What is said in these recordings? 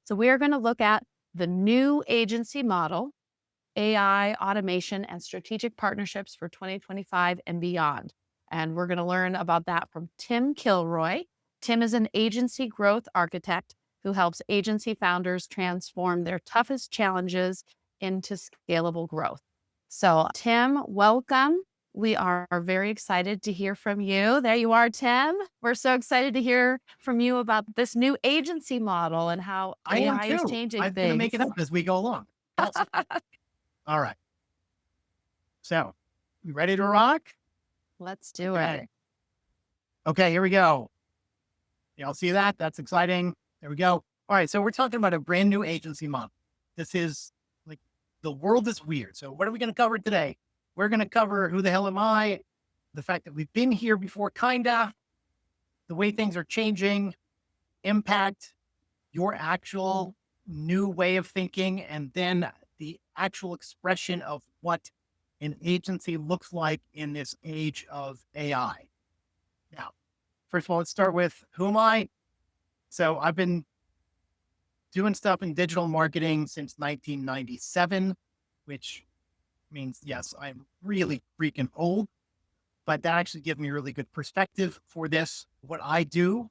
So we are going to look at the new agency model, AI, automation, and strategic partnerships for 2025 and beyond. And we're going to learn about that from Tim Kilroy. Tim is an agency growth architect who helps agency founders transform their toughest challenges into scalable growth. So, Tim, welcome. We are very excited to hear from you. There you are, Tim. We're so excited to hear from you about this new agency model and how I am AI is too. changing I'm gonna make things. it up as we go along. Awesome. All right. So, you ready to rock? Let's do it. Okay. Okay, here we go. Y'all see that? That's exciting. There we go. All right. So we're talking about a brand new agency model. This is like the world is weird. So what are we going to cover today? We're going to cover who the hell am I? The fact that we've been here before, kinda, the way things are changing, impact, your actual new way of thinking, and then the actual expression of what an agency looks like in this age of AI. Now, first of all, let's start with who am I? So I've been doing stuff in digital marketing since 1997, which means, yes, I'm really freaking old, but that actually gives me a really good perspective for this. What I do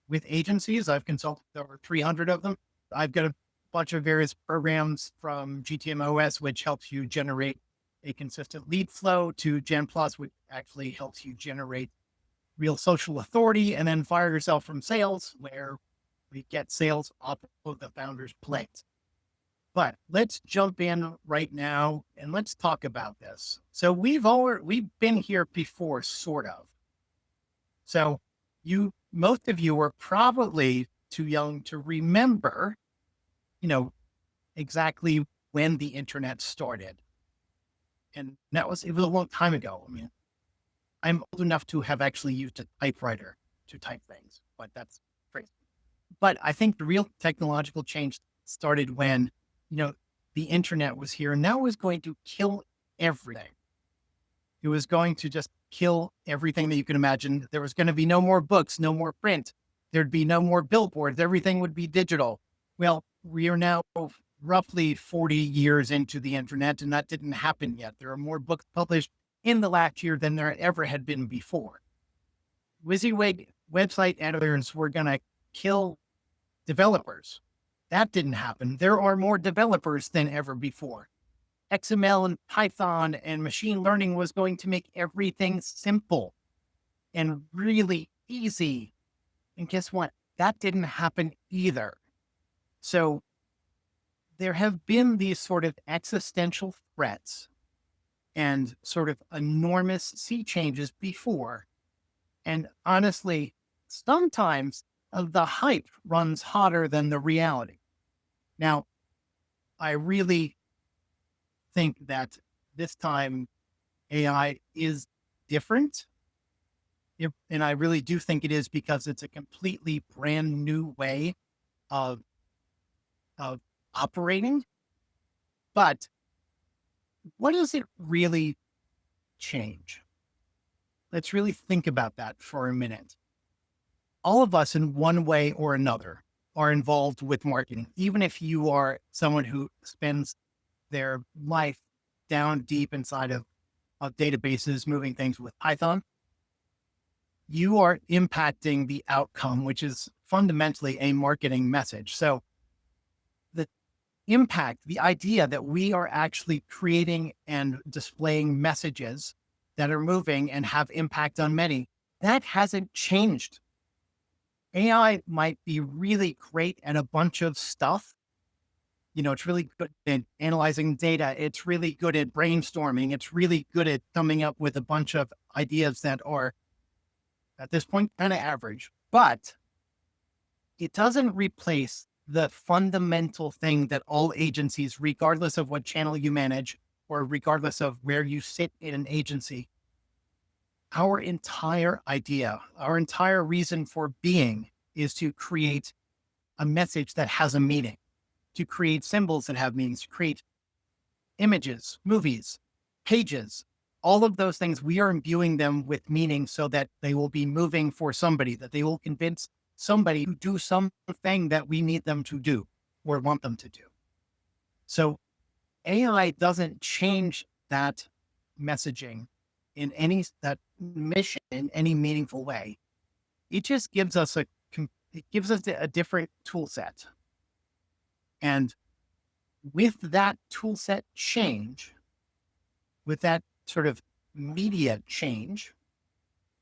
with agencies, I've consulted over 300 of them. I've got a bunch of various programs from GTMOS, which helps you generate a consistent lead flow, to Gen Plus, which actually helps you generate real social authority, and then Fire Yourself from Sales, where we get sales off of the founder's plate. But let's jump in right now and let's talk about this. So we've been here before, sort of. So most of you are probably too young to remember, exactly when the internet started. And it was a long time ago. I mean, I'm old enough to have actually used a typewriter to type things, but that's crazy. But I think the real technological change started when, the internet was here, and that was going to kill everything. It was going to just kill everything that you can imagine. There was going to be no more books, no more print. There'd be no more billboards. Everything would be digital. Well, we are now roughly 40 years into the internet, and that didn't happen yet. There are more books published in the last year than there ever had been before. WYSIWYG website editors were going to kill developers. That didn't happen. There are more developers than ever before. XML and Python and machine learning was going to make everything simple and really easy. And guess what? That didn't happen either. So there have been these sort of existential threats and sort of enormous sea changes before. And honestly, sometimes the hype runs hotter than the reality. Now, I really think that this time AI is different. And I really do think it is, because it's a completely brand new way of operating. But what does it really change? Let's really think about that for a minute. All of us, in one way or another, are involved with marketing. Even if you are someone who spends their life down deep inside of databases, moving things with Python, you are impacting the outcome, which is fundamentally a marketing message. So the impact, the idea that we are actually creating and displaying messages that are moving and have impact on many, that hasn't changed. AI might be really great at a bunch of stuff. It's really good at analyzing data. It's really good at brainstorming. It's really good at coming up with a bunch of ideas that are, at this point, kind of average. But it doesn't replace the fundamental thing that all agencies, regardless of what channel you manage or regardless of where you sit in an agency, our entire idea, our entire reason for being is to create a message that has a meaning, to create symbols that have meanings, to create images, movies, pages, all of those things. We are imbuing them with meaning so that they will be moving for somebody, that they will convince somebody to do something that we need them to do. or want them to do. So AI doesn't change that messaging in that mission in any meaningful way. It just gives us it gives us a different tool set. And with that tool set change, with that sort of media change,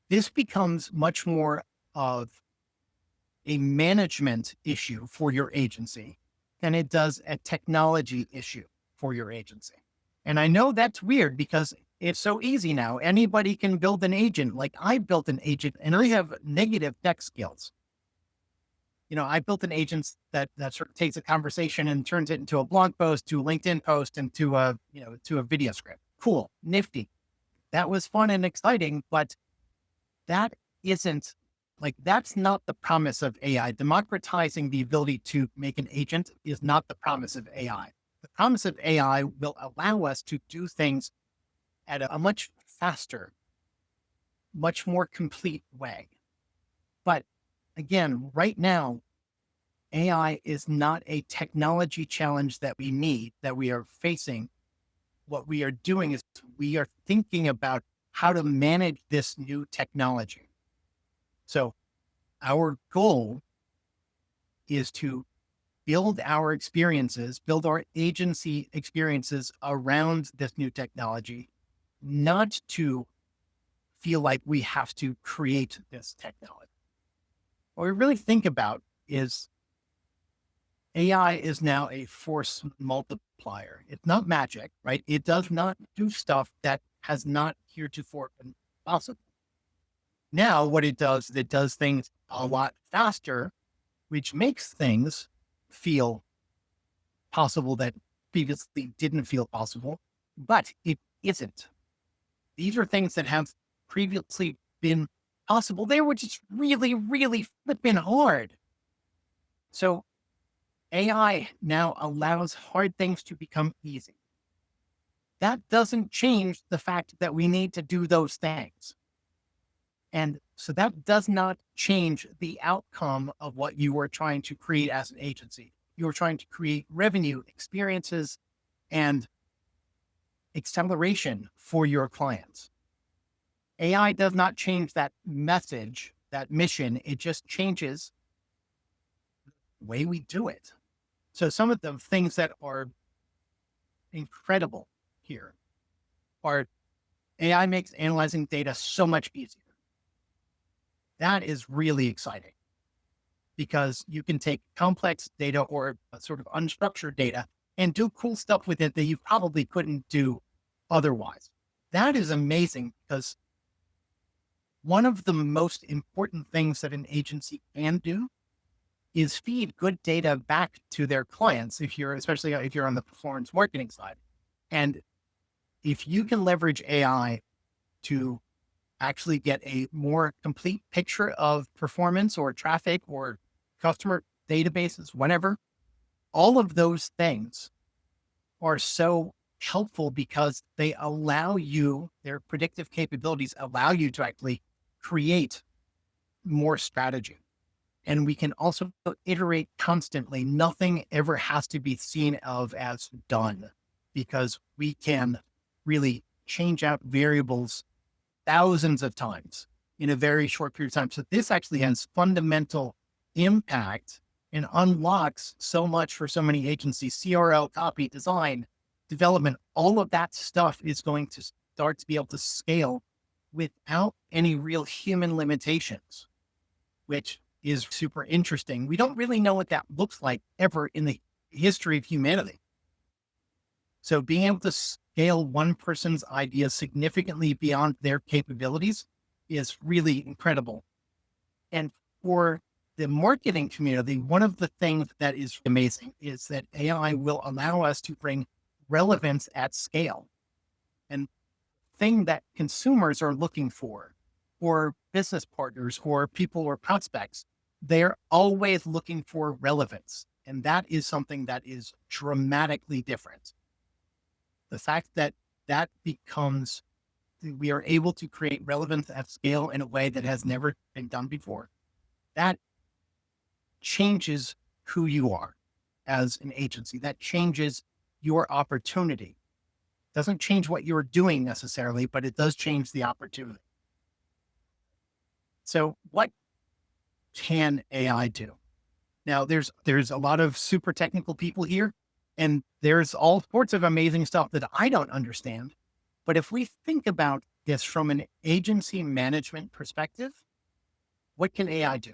this becomes much more of a management issue for your agency than it does a technology issue for your agency. And I know that's weird because it's so easy now. Anybody can build an agent. Like I built an agent and I have negative tech skills. I built an agent that sort of takes a conversation and turns it into a blog post, to a LinkedIn post, and to a video script. Cool, nifty. That was fun and exciting, but that isn't that's not the promise of AI. Democratizing the ability to make an agent is not the promise of AI. The promise of AI will allow us to do things at a much faster, much more complete way. But again, right now, AI is not a technology challenge that we are facing. What we are doing is we are thinking about how to manage this new technology. So our goal is to build our experiences, build our agency experiences around this new technology, not to feel like we have to create this technology. What we really think about is AI is now a force multiplier. It's not magic, right? It does not do stuff that has not heretofore been possible. Now, what it does is it does things a lot faster, which makes things feel possible that previously didn't feel possible, but it isn't. These are things that have previously been possible. They were just really, really flipping hard. So AI now allows hard things to become easy. That doesn't change the fact that we need to do those things. And so that does not change the outcome of what you were trying to create as an agency. You were trying to create revenue, experiences, and acceleration for your clients. AI does not change that message, that mission. It just changes the way we do it. So some of the things that are incredible here are AI makes analyzing data so much easier. That is really exciting because you can take complex data or sort of unstructured data and do cool stuff with it that you probably couldn't do otherwise. That is amazing because one of the most important things that an agency can do is feed good data back to their clients, especially if you're on the performance marketing side. And if you can leverage AI to actually get a more complete picture of performance or traffic or customer databases, whatever, all of those things are so helpful because they allow you, their predictive capabilities allow you to actually create more strategy. And we can also iterate constantly. Nothing ever has to be seen of as done because we can really change out variables thousands of times in a very short period of time. So this actually has fundamental impact and unlocks so much for so many agencies. CRL, copy, design, development, all of that stuff is going to start to be able to scale without any real human limitations, which is super interesting. We don't really know what that looks like ever in the history of humanity. So being able to scale one person's ideas significantly beyond their capabilities is really incredible. And for the marketing community, one of the things that is amazing is that AI will allow us to bring relevance at scale. And thing that consumers are looking for, or business partners, or people or prospects, they're always looking for relevance. And that is something that is dramatically different. The fact that we are able to create relevance at scale in a way that has never been done before, that changes who you are. as an agency. That changes your opportunity. Doesn't change what you're doing necessarily, but it does change the opportunity. So what can AI do? Now there's a lot of super technical people here, and there's all sorts of amazing stuff that I don't understand. But if we think about this from an agency management perspective, what can AI do?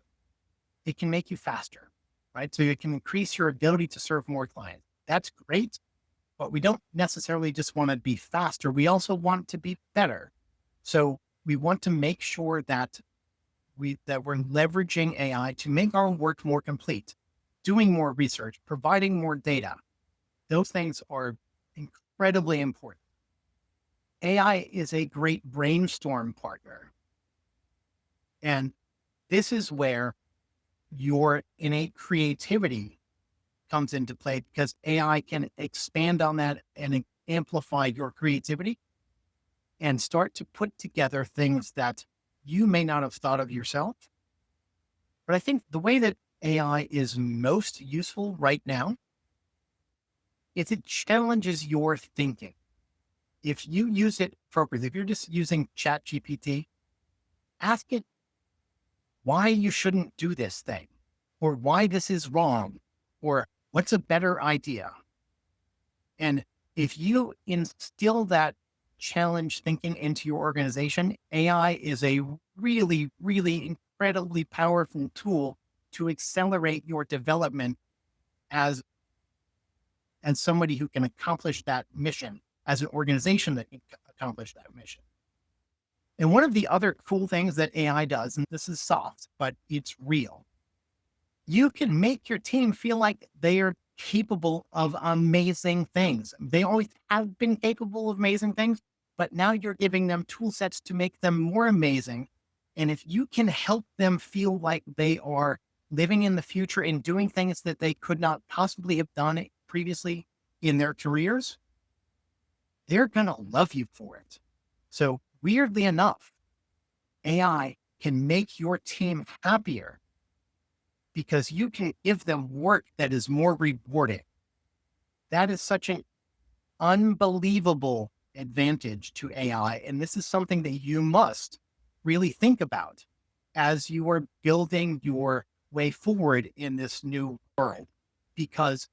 It can make you faster, right? So it can increase your ability to serve more clients. That's great, but we don't necessarily just want to be faster. We also want to be better. So we want to make sure that we're leveraging AI to make our work more complete, doing more research, providing more data. Those things are incredibly important. AI is a great brainstorm partner. And this is where your innate creativity comes into play, because AI can expand on that and amplify your creativity and start to put together things that you may not have thought of yourself. But I think the way that AI is most useful right now is it challenges your thinking. If you use it appropriately, if you're just using Chat GPT, ask it why you shouldn't do this thing, or why this is wrong, or what's a better idea. And if you instill that challenge thinking into your organization, AI is a really, really incredibly powerful tool to accelerate your development as somebody who can accomplish that mission, as an organization that can accomplish that mission. And one of the other cool things that AI does, and this is soft, but it's real, you can make your team feel like they are capable of amazing things. They always have been capable of amazing things, but now you're giving them tool sets to make them more amazing. And if you can help them feel like they are living in the future and doing things that they could not possibly have done previously in their careers, they're going to love you for it. So weirdly enough, AI can make your team happier because you can give them work that is more rewarding. That is such an unbelievable advantage to AI. And this is something that you must really think about as you are building your way forward in this new world, because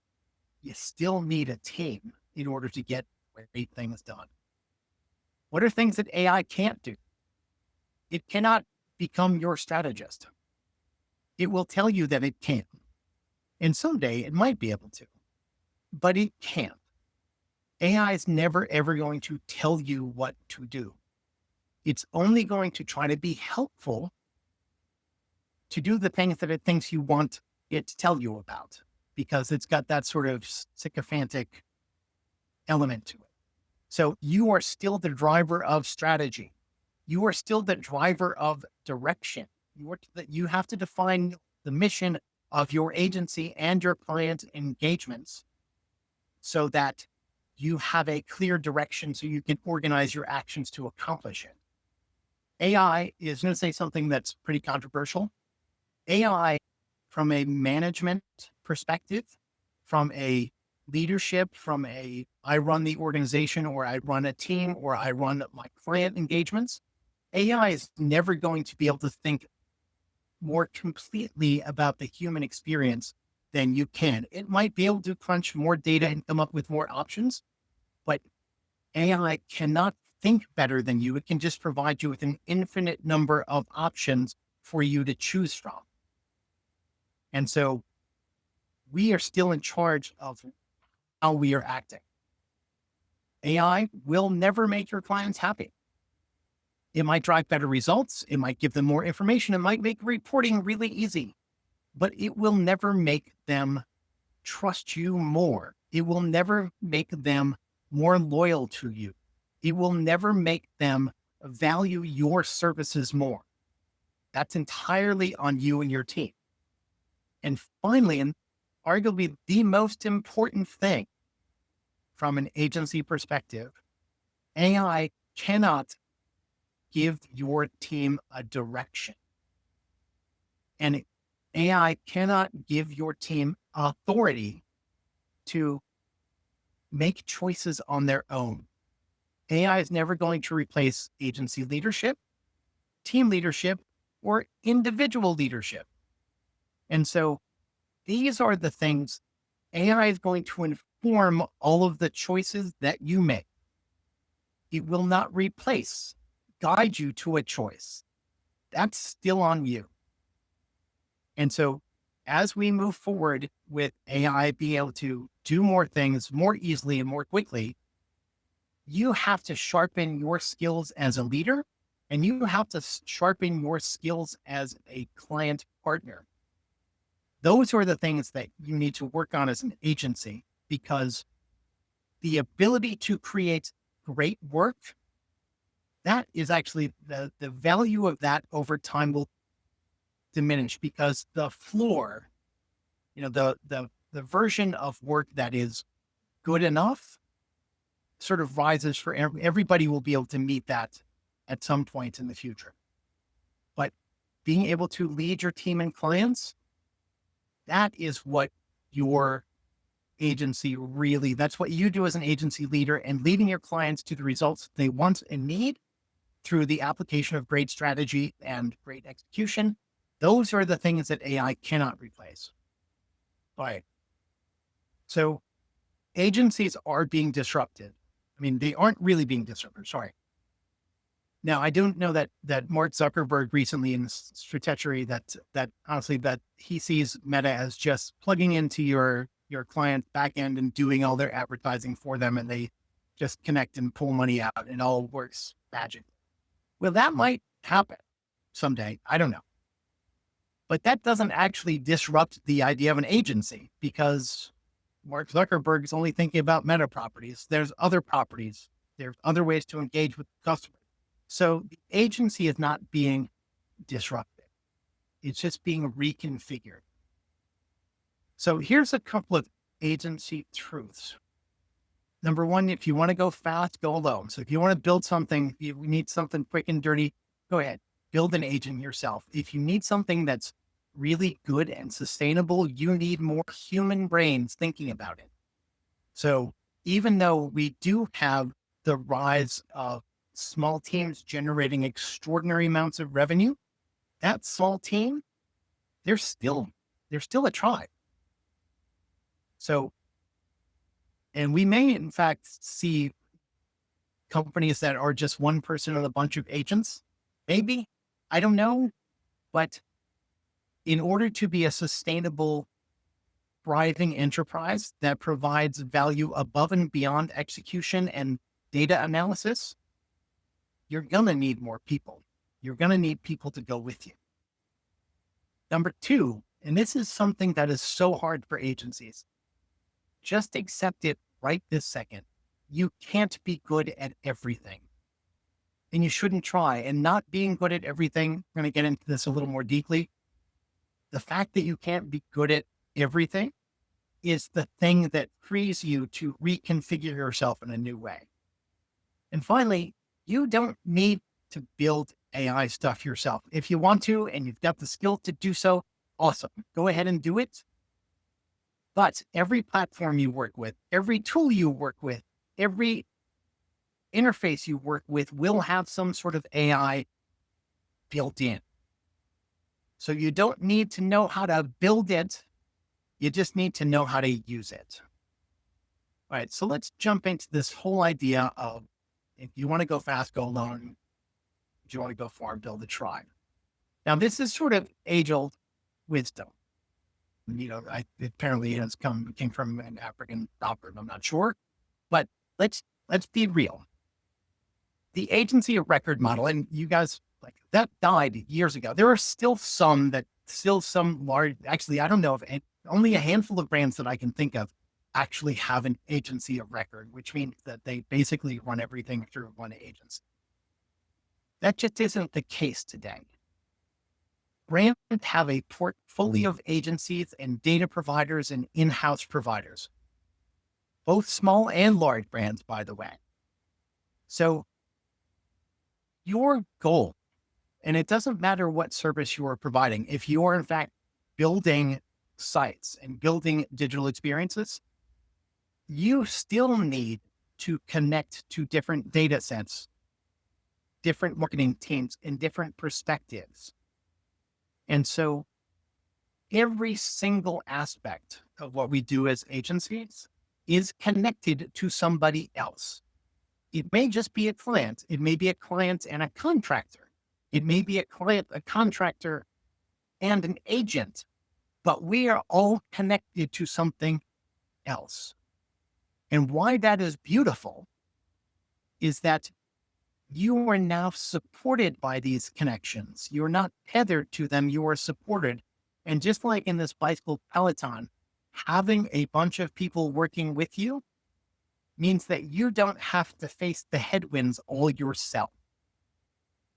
you still need a team in order to get great things done. What are things that AI can't do? It cannot become your strategist. It will tell you that it can. And someday it might be able to, but it can't. AI is never, ever going to tell you what to do. It's only going to try to be helpful to do the things that it thinks you want it to tell you about, because it's got that sort of sycophantic element to it. So you are still the driver of strategy. You are still the driver of direction. You have to define the mission of your agency and your client engagements so that you have a clear direction so you can organize your actions to accomplish it. AI is going to say something that's pretty controversial. AI, from a management perspective, from a leadership, from a I run the organization, or I run a team, or I run my client engagements, AI is never going to be able to think more completely about the human experience than you can. It might be able to crunch more data and come up with more options, but AI cannot think better than you. It can just provide you with an infinite number of options for you to choose from. And so we are still in charge of how we are acting. AI will never make your clients happy. It might drive better results. It might give them more information. It might make reporting really easy, but it will never make them trust you more. It will never make them more loyal to you. It will never make them value your services more. That's entirely on you and your team. And finally, and arguably the most important thing from an agency perspective, AI cannot give your team a direction. And AI cannot give your team authority to make choices on their own. AI is never going to replace agency leadership, team leadership, or individual leadership. And so these are the things AI is going to inform all of the choices that you make. It will not replace, guide you to a choice. That's still on you. And so as we move forward with AI being able to do more things more easily and more quickly, you have to sharpen your skills as a leader, and you have to sharpen your skills as a client partner. Those are the things that you need to work on as an agency, because the ability to create great work, that is actually the value of that over time will diminish, because the floor, the version of work that is good enough sort of rises for everybody will be able to meet that at some point in the future. But being able to lead your team and clients, that is what your agency really, that's what you do as an agency leader, and leading your clients to the results they want and need through the application of great strategy and great execution. Those are the things that AI cannot replace. All right. So agencies are being disrupted. I mean, they aren't really being disrupted. Sorry. Now, I don't know that Mark Zuckerberg recently in strategy that honestly that he sees Meta as just plugging into your client backend and doing all their advertising for them, and they just connect and pull money out, and it all works magically. Well, that might happen someday. I don't know, but that doesn't actually disrupt the idea of an agency, because Mark Zuckerberg is only thinking about Meta properties. There's other properties. There's other ways to engage with customers. So the agency is not being disrupted. It's just being reconfigured. So here's a couple of agency truths. Number one, if you want to go fast, go alone. So if you want to build something, you need something quick and dirty, go ahead, build an agent yourself. If you need something that's really good and sustainable, you need more human brains thinking about it. So even though we do have the rise of small teams generating extraordinary amounts of revenue, that small team, they're still a tribe. So, and we may in fact see companies that are just one person and a bunch of agents. Maybe, I don't know. But in order to be a sustainable, thriving enterprise that provides value above and beyond execution and data analysis, you're going to need more people. You're going to need people to go with you. Number two, and this is something that is so hard for agencies, just accept it right this second. You can't be good at everything, and you shouldn't try. And not being good at everything, we're going to get into this a little more deeply. The fact that you can't be good at everything is the thing that frees you to reconfigure yourself in a new way. And finally, you don't need to build AI stuff yourself. If you want to, and you've got the skill to do so, awesome. Go ahead and do it. But every platform you work with, every tool you work with, every interface you work with will have some sort of AI built in. So you don't need to know how to build it. You just need to know how to use it. All right. So let's jump into this whole idea of, if you want to go fast, go alone. If you want to go far, build a tribe. Now, this is sort of age-old wisdom. Apparently it came from an African proverb. I'm not sure, but let's be real. The agency of record model, and you guys, like, that died years ago. There are still some large, actually, I don't know if only a handful of brands that I can think of actually have an agency of record, which means that they basically run everything through one agency. That just isn't the case today. Brands have a portfolio of agencies and data providers and in-house providers, both small and large brands, by the way. So your goal, and it doesn't matter what service you are providing, if you are in fact building sites and building digital experiences, you still need to connect to different data sets, different marketing teams, and different perspectives. And so every single aspect of what we do as agencies is connected to somebody else. It may just be a client. It may be a client and a contractor. It may be a client, a contractor, and an agent, but we are all connected to something else. And why that is beautiful is that you are now supported by these connections. You're not tethered to them, you are supported. And just like in this bicycle peloton, having a bunch of people working with you means that you don't have to face the headwinds all yourself.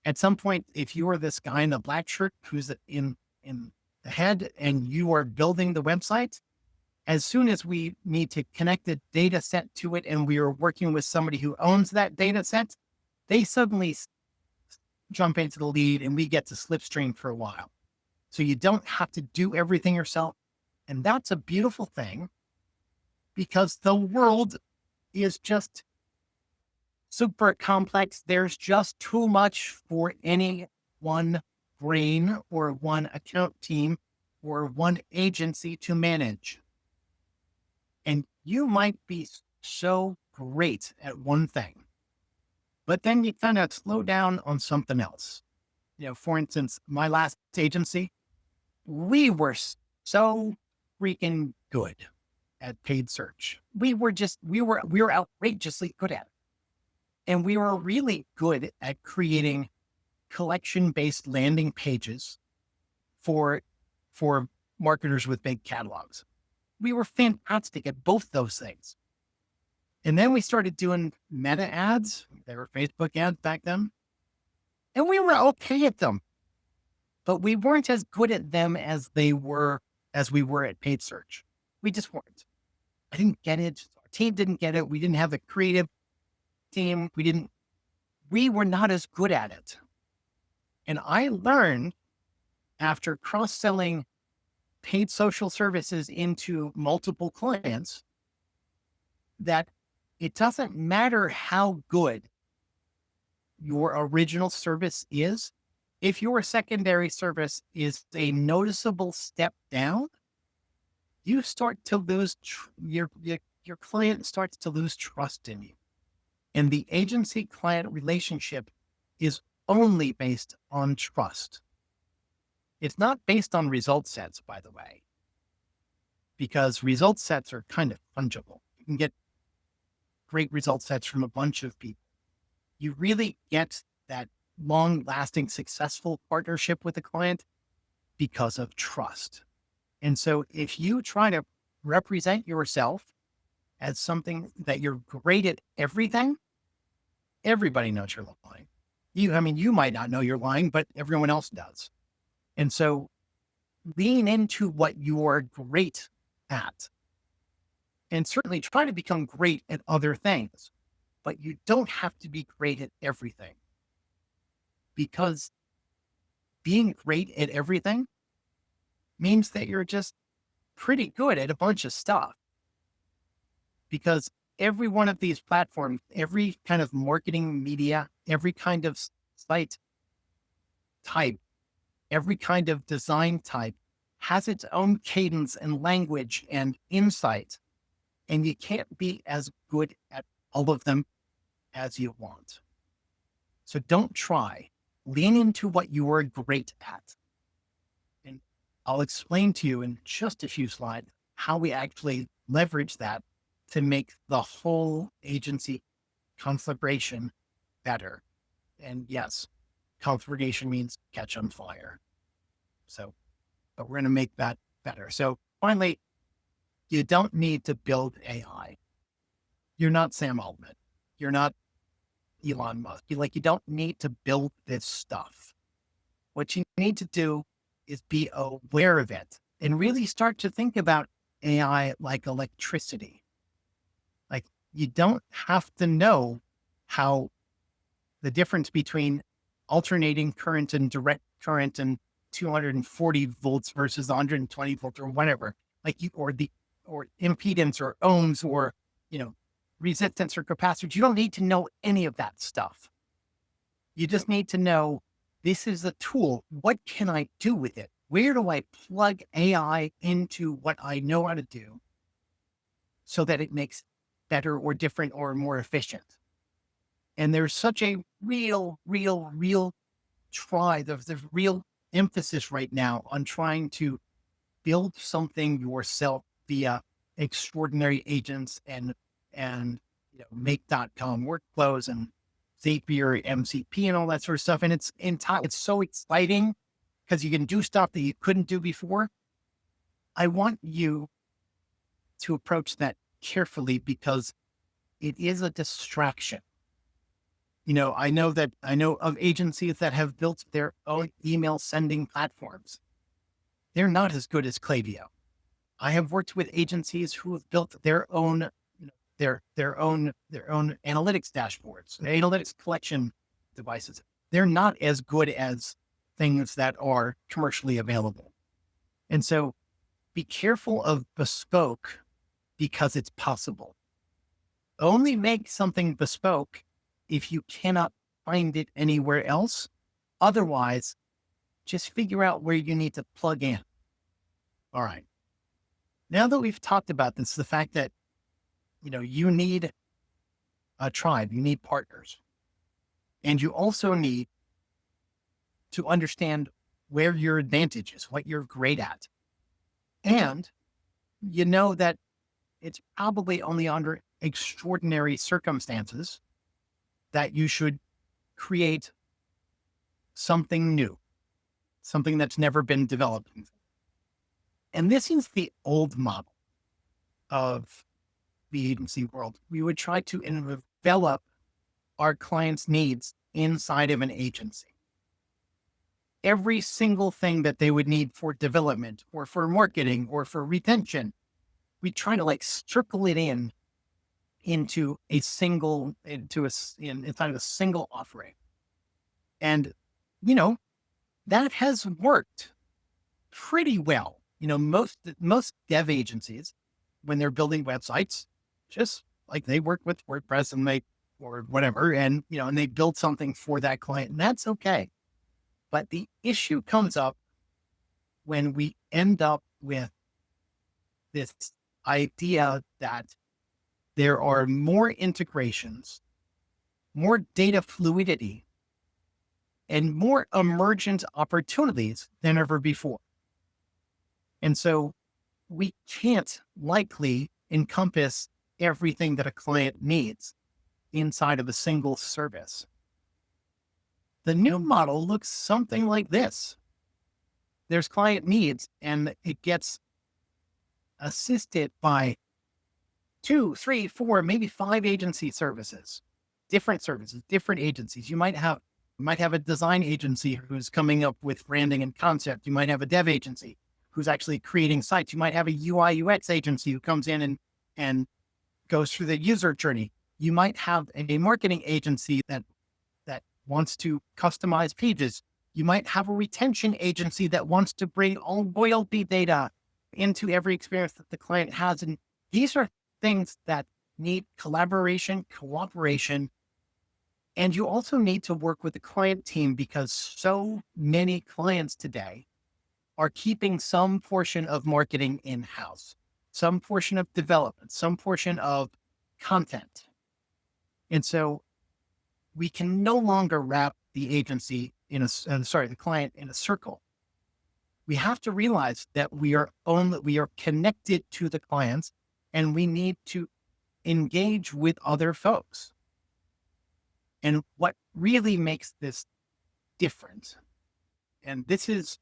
At some point, if you are this guy in the black shirt who's in the head and you are building the website, as soon as we need to connect a data set to it and we are working with somebody who owns that data set, they suddenly jump into the lead and we get to slipstream for a while. So you don't have to do everything yourself. And that's a beautiful thing because the world is just super complex. There's just too much for any one brain or one account team or one agency to manage. And you might be so great at one thing, but then you kind of slow down on something else. For instance, my last agency, we were so freaking good at paid search. We were outrageously good at it. And we were really good at creating collection-based landing pages for marketers with big catalogs. We were fantastic at both those things. And then we started doing meta ads. They were Facebook ads back then. And we were okay at them, but we weren't as good at them as we were at paid search. We just weren't. I didn't get it. Our team didn't get it. We didn't have a creative team. We were not as good at it. And I learned after cross-selling paid social services into multiple clients that it doesn't matter how good your original service is. If your secondary service is a noticeable step down, you start to lose, your client starts to lose trust in you. And the agency client relationship is only based on trust. It's not based on result sets, by the way, because result sets are kind of fungible. You can get great result sets from a bunch of people. You really get that long-lasting, successful partnership with the client because of trust. And so if you try to represent yourself as something that you're great at everything, everybody knows you're lying. You might not know you're lying, but everyone else does. And so lean into what you're great at and certainly try to become great at other things, but you don't have to be great at everything, because being great at everything means that you're just pretty good at a bunch of stuff. Because every one of these platforms, every kind of marketing media, every kind of site type, every kind of design type has its own cadence and language and insight. And you can't be as good at all of them as you want. So don't try. Lean into what you are great at. And I'll explain to you in just a few slides how we actually leverage that to make the whole agency conflagration better. And yes, conflagration means catch on fire. But we're going to make that better. So finally, you don't need to build AI. You're not Sam Altman. You're not Elon Musk. You don't need to build this stuff. What you need to do is be aware of it and really start to think about AI like electricity. Like, you don't have to know how the difference between alternating current and direct current and 240 volts versus 120 volts or whatever, or impedance or ohms or resistance or capacitance. You don't need to know any of that stuff. You just need to know, this is a tool. What can I do with it? Where do I plug AI into what I know how to do so that it makes better or different or more efficient? And there's such a real try, the real emphasis right now on trying to build something yourself via extraordinary agents and make.com workflows and Zapier, MCP, and all that sort of stuff. And it's so exciting because you can do stuff that you couldn't do before. I want you to approach that carefully because it is a distraction. I know of agencies that have built their own email sending platforms. They're not as good as Klaviyo. I have worked with agencies who have built their own, their own analytics dashboards, analytics collection devices. They're not as good as things that are commercially available. And so be careful of bespoke because it's possible. Only make something bespoke if you cannot find it anywhere else. Otherwise, just figure out where you need to plug in. All right. Now that we've talked about this, the fact that, you need a tribe, you need partners, and you also need to understand where your advantage is, what you're great at. And you know that it's probably only under extraordinary circumstances that you should create something new, something that's never been developed. And this is the old model of the agency world. We would try to envelop our clients' needs inside of an agency. Every single thing that they would need for development or for marketing or for retention, we try to circle it inside of a single offering. And, that has worked pretty well. Most dev agencies, when they're building websites, just they work with WordPress or whatever, and they build something for that client, and that's okay. But the issue comes up when we end up with this idea that there are more integrations, more data fluidity, and more emergent opportunities than ever before. And so we can't likely encompass everything that a client needs inside of a single service. The new model looks something like this. There's client needs, and it gets assisted by 2, 3, 4, maybe 5 agency services, different agencies. You might have a design agency who's coming up with branding and concept. You might have a dev agency who's actually creating sites. You might have a UI UX agency who comes in and goes through the user journey. You might have a marketing agency that wants to customize pages. You might have a retention agency that wants to bring all loyalty data into every experience that the client has. And these are things that need collaboration, cooperation, and you also need to work with the client team because so many clients today are keeping some portion of marketing in-house, some portion of development, some portion of content. And so we can no longer wrap the client in a circle. We have to realize that we are connected to the clients, and we need to engage with other folks. And what really makes this different, and this is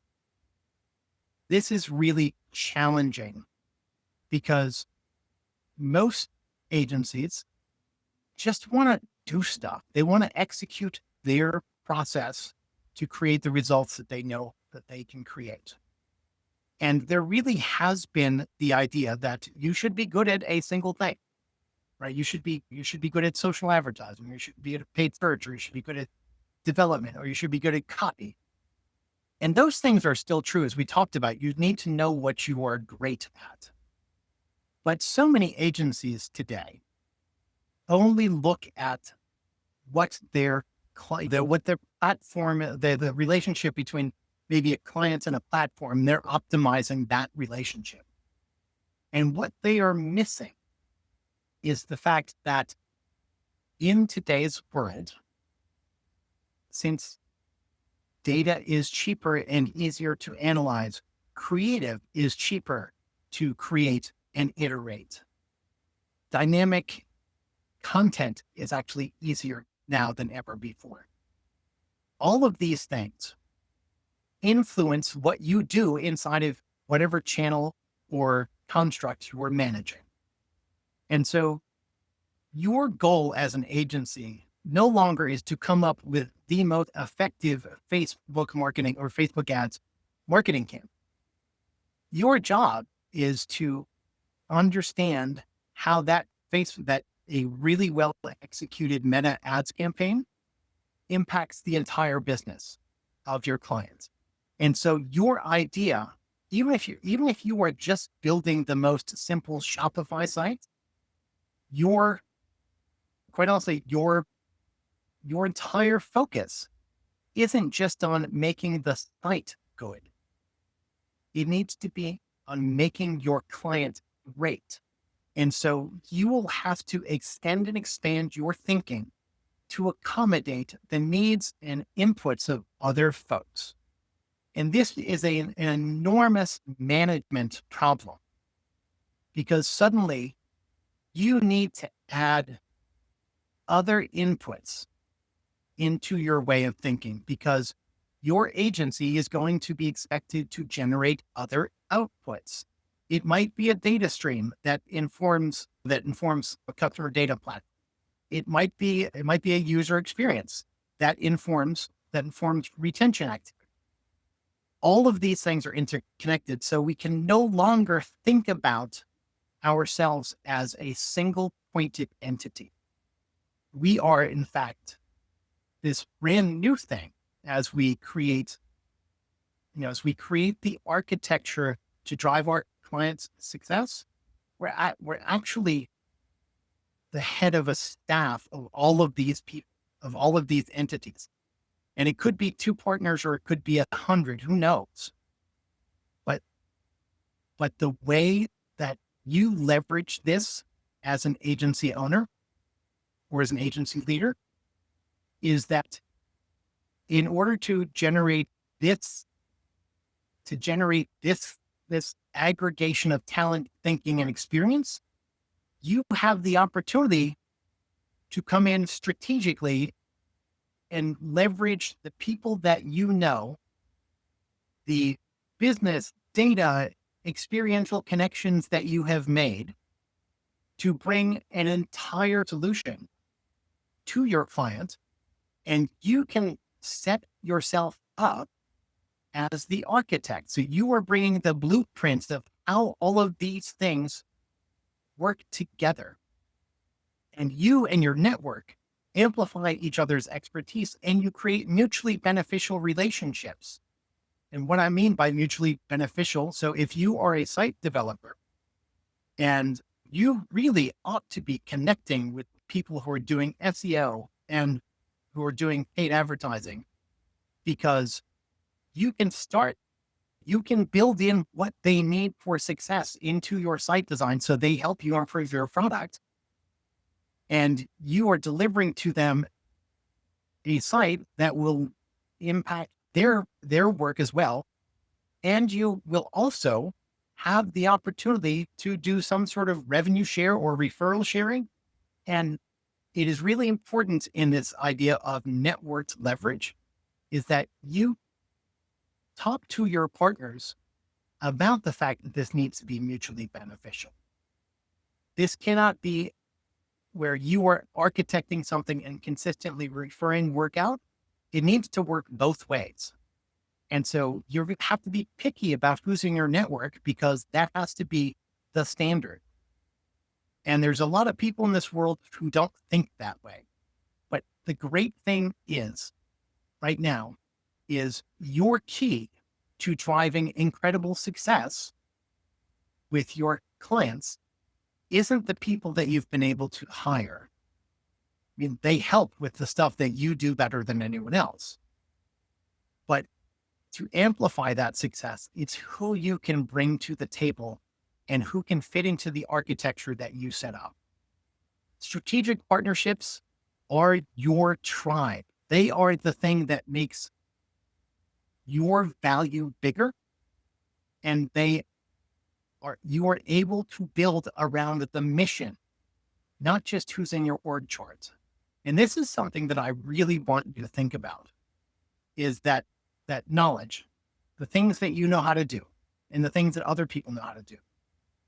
really challenging because most agencies just want to do stuff. They want to execute their process to create the results that they know that they can create. And there really has been the idea that you should be good at a single thing, right? You should be good at social advertising, or you should be good at paid search, or you should be good at development, or you should be good at copy. And those things are still true. As we talked about, you need to know what you are great at. But so many agencies today only look at what what their platform, the relationship between maybe a client and a platform, they're optimizing that relationship. And what they are missing is the fact that in today's world, since data is cheaper and easier to analyze, creative is cheaper to create and iterate. Dynamic content is actually easier now than ever before. All of these things influence what you do inside of whatever channel or construct you are managing. And so your goal as an agency no longer is to come up with the most effective Facebook marketing or Facebook ads marketing campaign. Your job is to understand how that a really well executed meta ads campaign impacts the entire business of your clients. And so your idea, even if you are just building the most simple Shopify site, your quite honestly, your entire focus isn't just on making the site good. It needs to be on making your client great. And so you will have to extend and expand your thinking to accommodate the needs and inputs of other folks. And this is an enormous management problem because suddenly you need to add other inputs into your way of thinking because your agency is going to be expected to generate other outputs. It might be a data stream that informs a customer data platform. It might be a user experience that informs retention activity. All of these things are interconnected, so we can no longer think about ourselves as a single pointed entity. We are, in fact, this brand new thing as we create, as we create the architecture to drive our clients' success. We're actually the head of a staff of all of these people, of all of these entities. And it could be 2 partners or it could be 100, who knows? But the way that you leverage this as an agency owner or as an agency leader is that in order to generate this, this aggregation of talent, thinking, and experience, you have the opportunity to come in strategically and leverage the people that you know, the business, data, experiential connections that you have made to bring an entire solution to your client. And you can set yourself up as the architect. So you are bringing the blueprints of how all of these things work together. And you and your network amplify each other's expertise and you create mutually beneficial relationships. And what I mean by mutually beneficial, so if you are a site developer and you really ought to be connecting with people who are doing SEO and who are doing paid advertising, because you can build in what they need for success into your site design so they help you improve your product. And you are delivering to them a site that will impact their work as well. And you will also have the opportunity to do some sort of revenue share or referral sharing. And it is really important in this idea of networked leverage is that you talk to your partners about the fact that this needs to be mutually beneficial. This cannot be where you are architecting something and consistently referring work out. It needs to work both ways. And so you have to be picky about who's in your network because that has to be the standard. And there's a lot of people in this world who don't think that way. But the great thing is right now is your key to driving incredible success with your clients isn't the people that you've been able to hire. mean, they help with the stuff that you do better than anyone else. But to amplify that success, it's who you can bring to the table and who can fit into the architecture that you set up. Strategic partnerships are your tribe. They are the thing that makes your value bigger, and you are able to build around the mission, not just who's in your org chart. And this is something that I really want you to think about, is that knowledge, the things that you know how to do and the things that other people know how to do,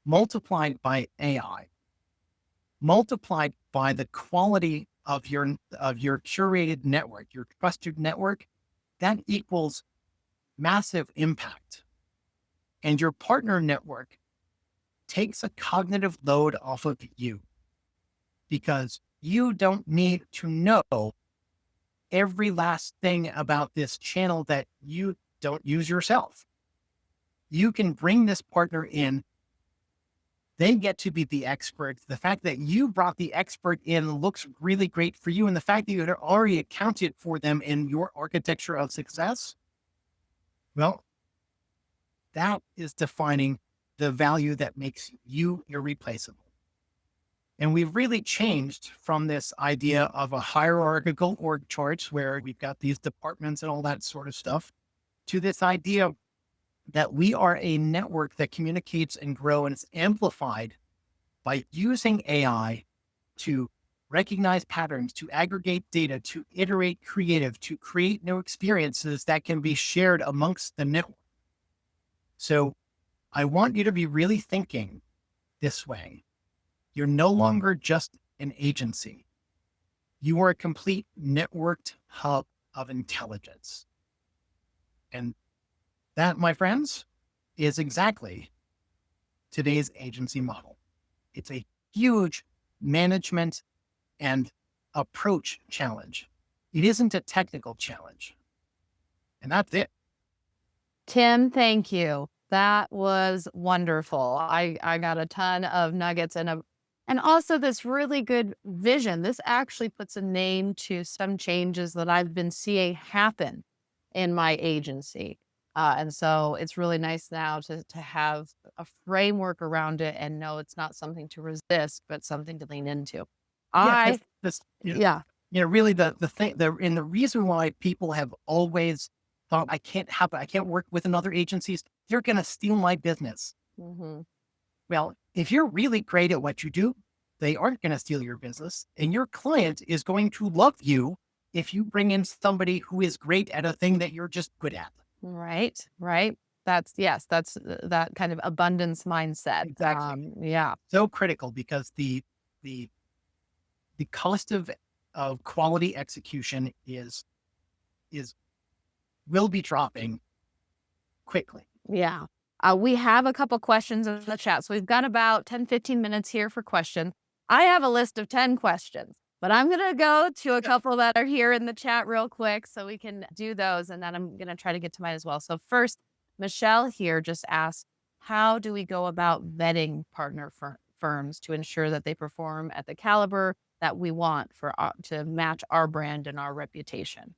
multiplied by AI, multiplied by the quality of your curated network, your trusted network, that equals massive impact. And your partner network takes a cognitive load off of you, because you don't need to know every last thing about this channel that you don't use yourself. You can bring this partner in. They get to be the expert. The fact that you brought the expert in looks really great for you. And the fact that you had already accounted for them in your architecture of success, well, that is defining the value that makes you irreplaceable. And we've really changed from this idea of a hierarchical org charts where we've got these departments and all that sort of stuff, to this idea that we are a network that communicates and grow, and it's amplified by using AI to recognize patterns, to aggregate data, to iterate creative, to create new experiences that can be shared amongst the network. So I want you to be really thinking this way. You're no longer just an agency. You are a complete networked hub of intelligence. And that, my friends, is exactly today's agency model. It's a huge management and approach challenge. It isn't a technical challenge. And that's it. Tim, thank you. That was wonderful. I got a ton of nuggets and also this really good vision. This actually puts a name to some changes that I've been seeing happen in my agency. And so it's really nice now to have a framework around it and know it's not something to resist, but something to lean into. Yeah, I because this, Yeah. really the thing, and the reason why people have always thought I can't work with another agencies, they're going to steal my business. Hmm. Well, if you're really great at what you do, they aren't going to steal your business, and your client is going to love you if you bring in somebody who is great at a thing that you're just good at. Right, right. That's that kind of abundance mindset. Exactly. Yeah. So critical, because the the cost of quality execution is will be dropping quickly. Yeah. We have a couple questions in the chat. So we've got about 10, 15 minutes here for questions. I have a list of 10 questions, but I'm going to go to a couple that are here in the chat real quick so we can do those. And then I'm going to try to get to mine as well. So first, Michelle here just asked, how do we go about vetting partner firms to ensure that they perform at the caliber that we want to match our brand and our reputation?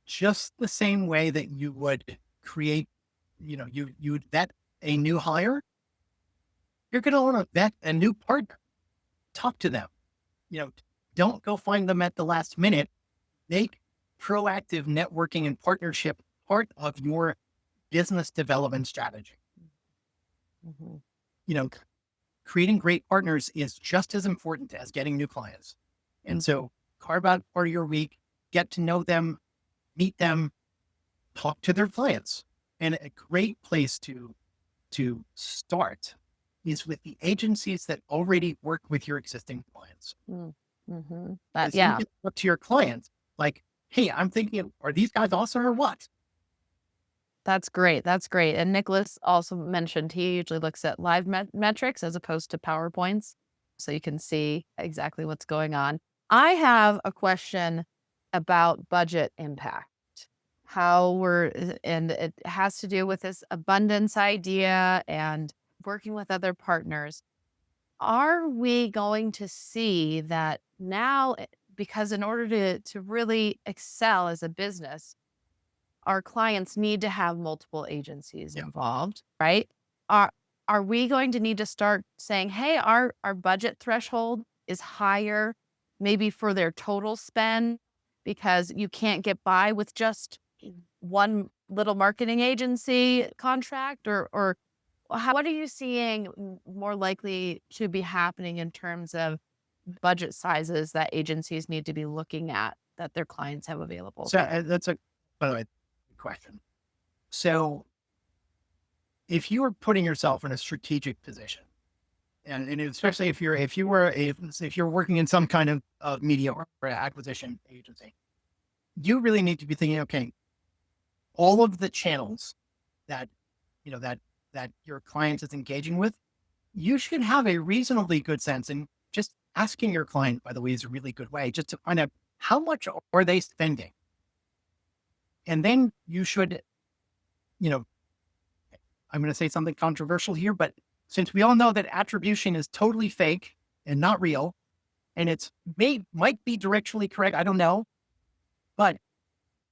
Just the same way that you would create, you would vet a new hire, you're going to want to vet a new partner. Talk to them. You know, don't go find them at the last minute. Make proactive networking and partnership part of your business development strategy. Mhm. You know, creating great partners is just as important as getting new clients. And so carve out part of your week, get to know them, meet them, talk to their clients. And a great place to start is with the agencies that already work with your existing clients. Mm-hmm. Because you Yeah. can look to your clients like, hey, I'm thinking, are these guys awesome or what? That's great. That's great. And Nicholas also mentioned he usually looks at live metrics as opposed to PowerPoints. So you can see exactly what's going on. I have a question about budget impact. And it has to do with this abundance idea and working with other partners. are we going to see that now, because in order to really excel as a business, our clients need to have multiple agencies Yeah. involved, right? Are are we going to need to start saying, "Hey, our budget threshold is higher maybe for their total spend because you can't get by with just one little marketing agency contract," or what are you seeing more likely to be happening in terms of budget sizes that agencies need to be looking at that their clients have available? So that's a, by the way, good question. So if you are putting yourself in a strategic position, and especially if you're working in some kind of media or acquisition agency, you really need to be thinking, okay, all of the channels that that your client is engaging with, you should have a reasonably good sense. And just asking your client, by the way, is a really good way just to find out how much are they spending. And then you should, you know, I'm going to say something controversial here, but since we all know that attribution is totally fake and not real, and might be directionally correct, I don't know, but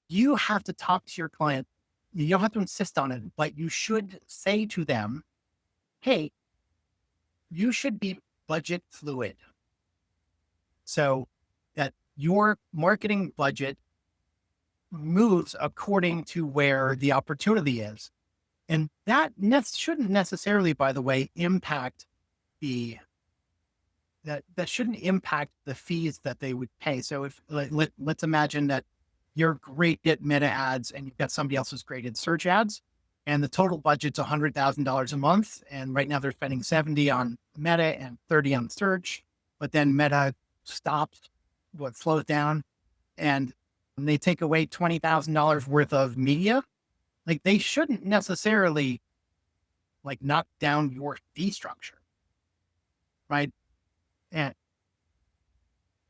you have to talk to your client. You don't have to insist on it, but you should say to them, "Hey, you should be budget fluid, so that your marketing budget moves according to where the opportunity is." And that shouldn't necessarily, by the way, impact the that shouldn't impact the fees that they would pay. So if let's imagine that you're great at meta ads and you've got somebody else's great at search ads, and the total budget's $100,000 a month, and right now they're spending 70 on meta and 30 on search, but then meta stops, what slows down, and they take away $20,000 worth of media. Like they shouldn't necessarily like knock down your fee structure, right? And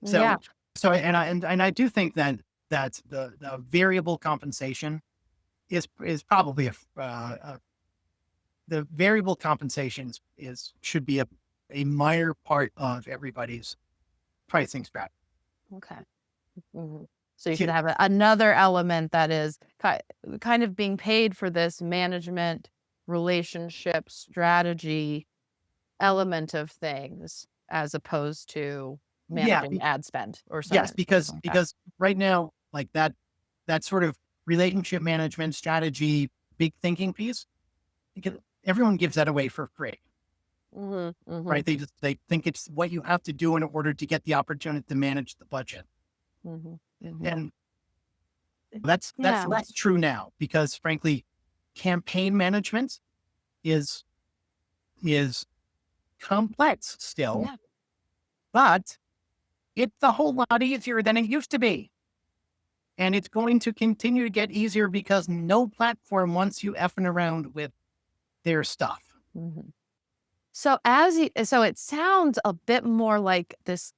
Yeah. so, and I do think that the variable compensation is probably the variable compensation should be a minor part of everybody's pricing strategy. Okay. Mhm. So you should To- have another element that is kind of being paid for this management, relationship, strategy element of things as opposed to Yeah, managing ad spend or yes, something like that. because right now, like that sort of relationship management strategy, big thinking piece, because everyone gives that away for free, Mhm, right? mhm, They think it's what you have to do in order to get the opportunity to manage the budget. mhm, mhm. And that's Yeah, less true now because frankly, campaign management is is complex still, yeah. but it's a whole lot easier than it used to be. And it's going to continue to get easier because no platform wants you effing around with their stuff. Mhm. So it sounds a bit more like this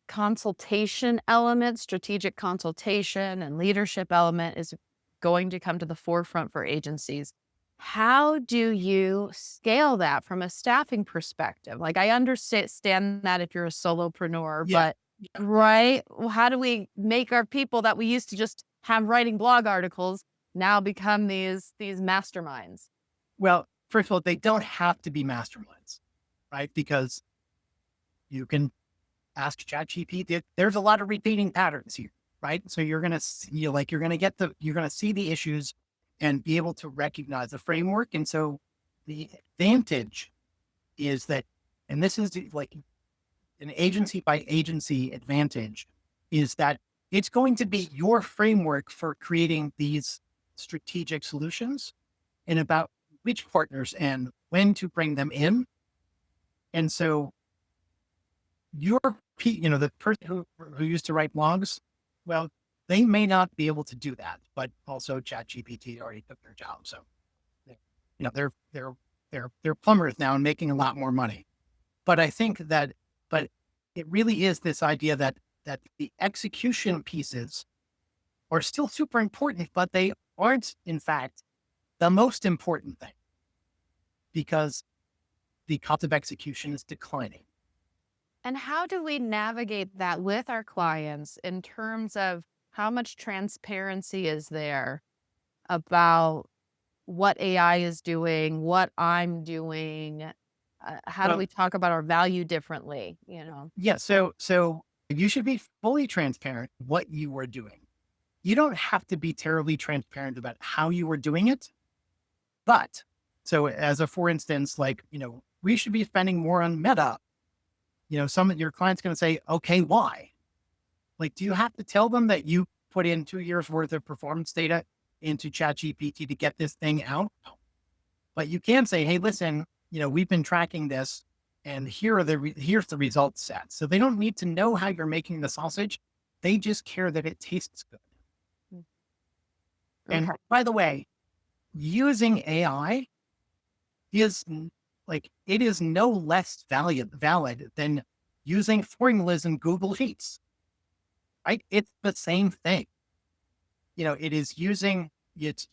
consultation element, strategic consultation and leadership element is going to come to the forefront for agencies. How do you scale that from a staffing perspective? Like, I understand that if you're a solopreneur, Yeah. but right, well, how do we make our people that we used to just have writing blog articles now become these masterminds? Well, first of all, they don't have to be masterminds, right? Because you can ask ChatGPT. There's a lot of repeating patterns here, right? So you're going to see, like, you're going to see the issues and be able to recognize the framework. And so the advantage is that, and this is like an agency by agency advantage, is that it's going to be your framework for creating these strategic solutions and about which partners and when to bring them in. And so the person who used to write blogs, well, they may not be able to do that, but also ChatGPT already took their job. So, they're plumbers now and making a lot more money. But I think that, but it really is this idea that the execution pieces are still super important, but they aren't, in fact, the most important thing because the cost of execution is declining. And how do we navigate that with our clients in terms of how much transparency is there about what AI is doing, what I'm doing? How do Well, we talk about our value differently? You know? yeah. So you should be fully transparent what you are doing. You don't have to be terribly transparent about how you are doing it. But so as a, for instance, like, we should be spending more on Meta. Some of your clients going to say, okay, why? Like, do you have to tell them that you put in 2 years worth of performance data into ChatGPT to get this thing out? No. But you can say, hey, listen, we've been tracking this and here's the results set. So they don't need to know how you're making the sausage. They just care that it tastes good. Mm. And Okay. by the way, using AI is like, it is no less valid than using formulas in Google Sheets, right? It's the same thing. It's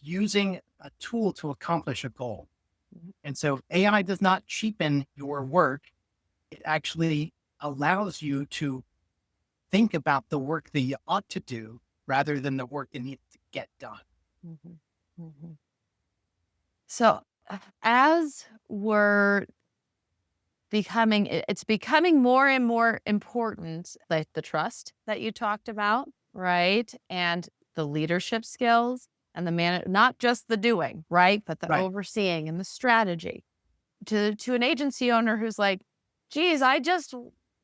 using a tool to accomplish a goal. Mhm. And so AI does not cheapen your work. It actually allows you to think about the work that you ought to do rather than the work that needs to get done. Mhm. Mhm. So, as we're it's becoming more and more important, like the trust that you talked about, right? And the leadership skills and not just the doing, right? But the Right. overseeing and the strategy. To an agency owner who's like, geez, I just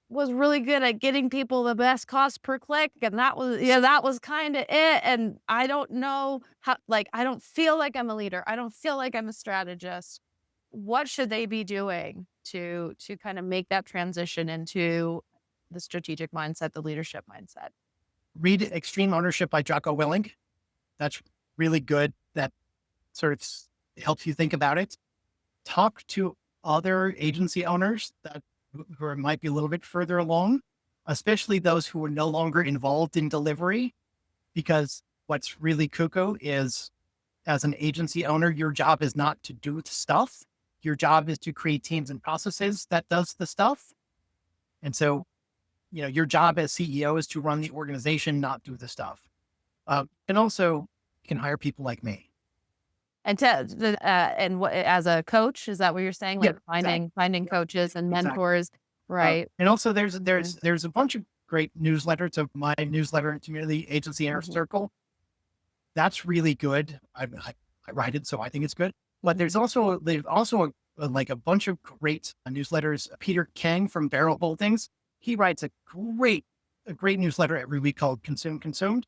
was really good at getting people the best cost per click. And that was kind of it. And I don't know how, like, I don't feel like I'm a leader. I don't feel like I'm a strategist. What should they be doing to kind of make that transition into the strategic mindset, the leadership mindset? Read Extreme Ownership by Jocko Willink. That's really good. That sort of helps you think about it. Talk to other agency owners who might be a little bit further along, especially those who are no longer involved in delivery. Because what's really cuckoo is, as an agency owner, your job is not to do the stuff. Your job is to create teams and processes that does the stuff. And so, your job as CEO is to run the organization, not do the stuff. And also, you can hire people like me. And as a coach, is that what you're saying? Yeah, Like exactly. finding Yep, coaches and exactly. mentors, right? And also, there's Mhm. there's there's a bunch of great newsletters of my newsletter and community agency inner Mhm. circle. That's really good. I write it, so I think it's good. But Mhm. there's also like a bunch of great newsletters. Peter Kang from Barrel Holdings, he writes a great newsletter every week called Consume Consumed.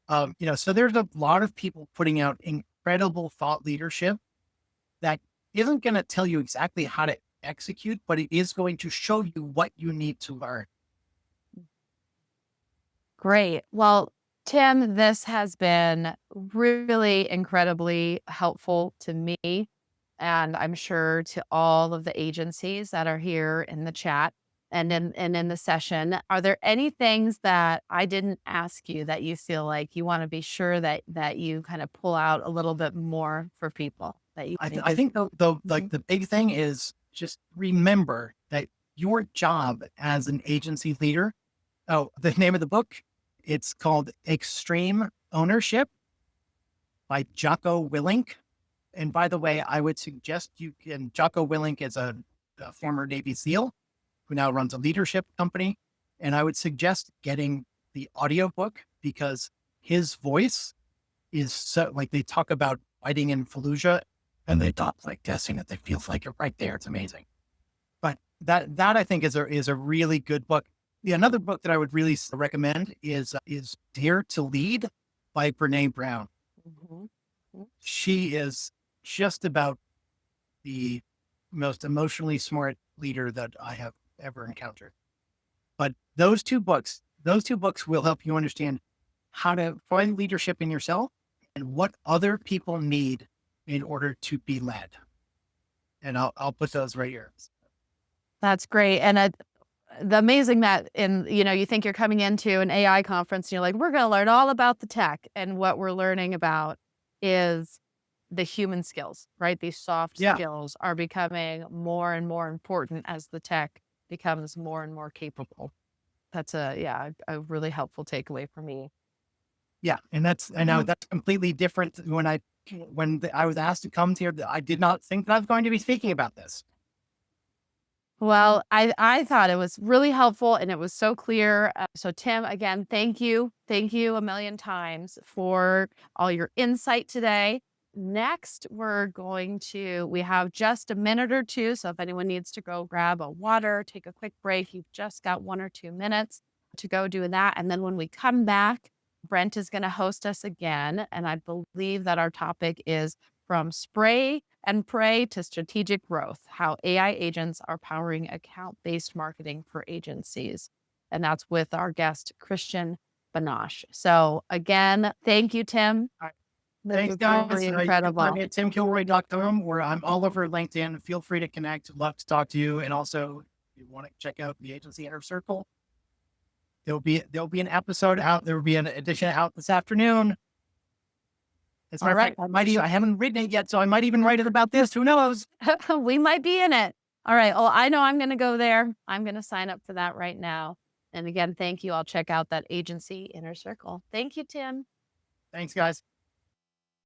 So there's a lot of people putting out incredible thought leadership that isn't going to tell you exactly how to execute, but it is going to show you what you need to learn. Great. Well, Tim, this has been really incredibly helpful to me, and I'm sure to all of the agencies that are here in the chat and in the session. Are there any things that I didn't ask you that you feel like you want to be sure that you kind of pull out a little bit more for people that you think I is think the like Mhm. the big thing is just remember that your job as an agency leader. Oh, the name of the book, it's called Extreme Ownership by Jocko Willink. And by the way, I would suggest Jocko Willink is a former Navy SEAL who now runs a leadership company. And I would suggest getting the audiobook because his voice is so, like, they talk about fighting in Fallujah and they talk like this and it feels like you're right there. It's amazing. But that I think is a really good book. Another book that I would really recommend is Dare to Lead by Brene Brown. Mhm. Mhm. She is just about the most emotionally smart leader that I have ever encountered. But those two books will help you understand how to find leadership in yourself and what other people need in order to be led. And I'll put those right here. That's great. And the amazing that you think you're coming into an AI conference and you're like, we're going to learn all about the tech. And what we're learning about is the human skills, right? These soft Yeah. skills are becoming more and more important as the tech becomes more and more capable. That's a really helpful takeaway for me. Yeah. And I know that's completely different. I was asked to come here, I did not think that I was going to be speaking about this. Well, I thought it was really helpful and it was so clear. So Tim, again, thank you. Thank you a million times for all your insight today. Next, we have just a minute or two. So if anyone needs to go grab a water, take a quick break, you've just got 1 or 2 minutes to go do that. And then when we come back, Brent is going to host us again. And I believe that our topic is from spray and pray to strategic growth, how AI agents are powering account-based marketing for agencies. And that's with our guest, Christian Banash. So again, thank you, Tim. All right. This Thanks, was guys. really You can find incredible. me at timkilroy.com, where I'm all over LinkedIn. Feel free to connect. Love to talk to you. And also, if you want to check out the Agency Inner Circle, there'll be an episode out. There will be an edition out this afternoon. As a All matter of right. fact, I haven't written it yet, so I might even write it about this. Who knows? We might be in it. All right. Well, I know I'm going to go there. I'm going to sign up for that right now. And again, thank you. I'll check out that Agency Inner Circle. Thank you, Tim. Thanks, guys.